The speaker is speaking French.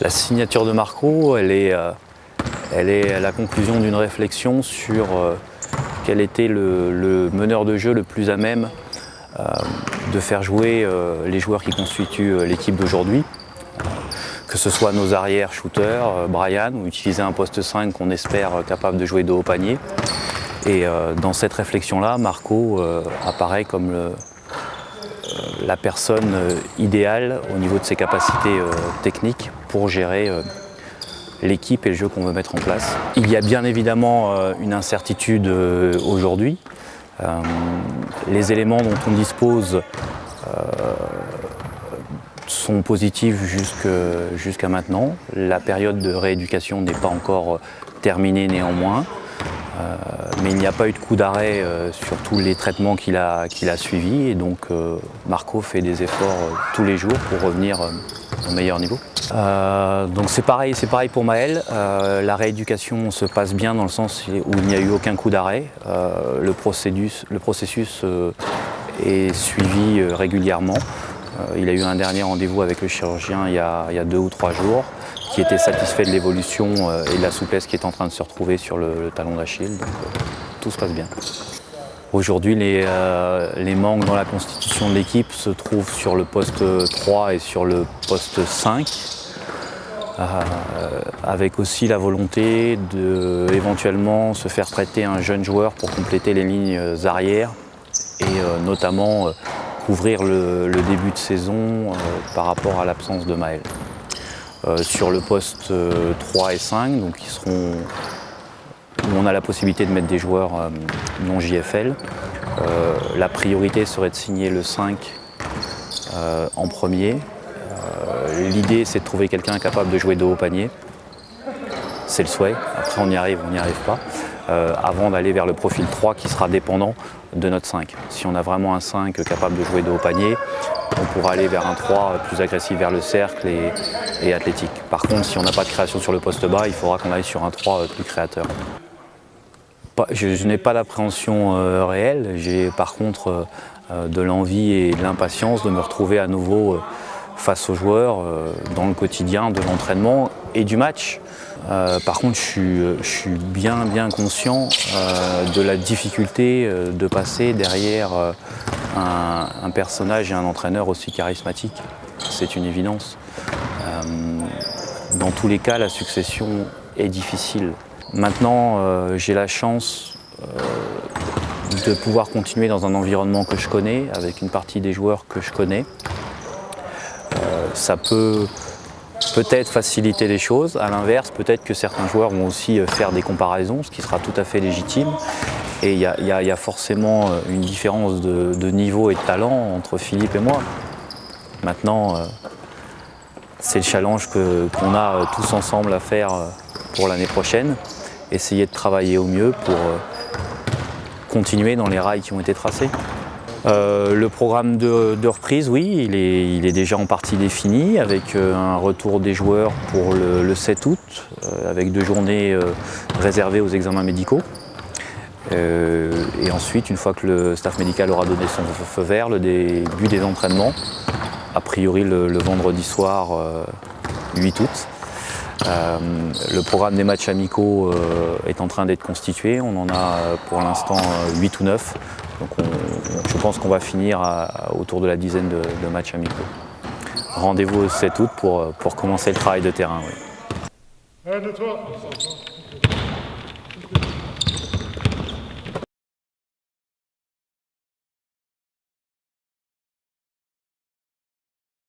La signature de Marco, elle est la conclusion d'une réflexion sur quel était le meneur de jeu le plus à même de faire jouer les joueurs qui constituent l'équipe d'aujourd'hui. Que ce soit nos arrières shooters, Brian, ou utiliser un poste 5 qu'on espère capable de jouer de haut panier. Et dans cette réflexion-là, Marco apparaît comme la personne idéale au niveau de ses capacités techniques pour gérer l'équipe et le jeu qu'on veut mettre en place. Il y a bien évidemment une incertitude aujourd'hui. Les éléments dont on dispose sont positifs jusqu'à maintenant. La période de rééducation n'est pas encore terminée néanmoins. Mais il n'y a pas eu de coup d'arrêt sur tous les traitements qu'il a suivis et donc Marco fait des efforts tous les jours pour revenir au meilleur niveau. Donc c'est pareil pour Maël. La rééducation se passe bien dans le sens où il n'y a eu aucun coup d'arrêt. Le processus est suivi régulièrement. Il a eu un dernier rendez-vous avec le chirurgien il y a 2 ou 3 jours, qui était satisfait de l'évolution et de la souplesse qui est en train de se retrouver sur le talon d'Achille. Donc tout se passe bien. Aujourd'hui, les manques dans la constitution de l'équipe se trouvent sur le poste 3 et sur le poste 5, avec aussi la volonté de éventuellement se faire prêter un jeune joueur pour compléter les lignes arrières et notamment couvrir le début de saison par rapport à l'absence de Maël. Sur le poste 3 et 5, donc où on a la possibilité de mettre des joueurs non JFL. La priorité serait de signer le 5 en premier. L'idée, c'est de trouver quelqu'un capable de jouer de haut panier. C'est le souhait. Après, on y arrive pas. Avant d'aller vers le profil 3 qui sera dépendant de notre 5. Si on a vraiment un 5 capable de jouer de haut panier, on pourra aller vers un 3 plus agressif vers le cercle et athlétique. Par contre, si on n'a pas de création sur le poste bas, il faudra qu'on aille sur un 3 plus créateur. Je n'ai pas d'appréhension réelle, j'ai par contre de l'envie et de l'impatience de me retrouver à nouveau face aux joueurs dans le quotidien de l'entraînement et du match. Par contre, je suis bien conscient de la difficulté de passer derrière un personnage et un entraîneur aussi charismatique. C'est une évidence. Dans tous les cas, la succession est difficile. Maintenant, j'ai la chance de pouvoir continuer dans un environnement que je connais, avec une partie des joueurs que je connais. Ça peut peut-être faciliter les choses. À l'inverse, peut-être que certains joueurs vont aussi faire des comparaisons, ce qui sera tout à fait légitime. Et il y a forcément une différence de niveau et de talent entre Philippe et moi. Maintenant, c'est le challenge qu'on a tous ensemble à faire pour l'année prochaine. Essayer de travailler au mieux pour continuer dans les rails qui ont été tracés. Le programme de reprise, oui, il est déjà en partie défini avec un retour des joueurs pour le 7 août, avec 2 journées réservées aux examens médicaux. Et ensuite, une fois que le staff médical aura donné son feu vert, le début des entraînements, a priori le vendredi soir 8 août. Le programme des matchs amicaux est en train d'être constitué. On en a pour l'instant 8 ou 9. Donc je pense qu'on va finir autour de la dizaine de matchs amicaux. Rendez-vous au 7 août pour commencer le travail de terrain. Oui.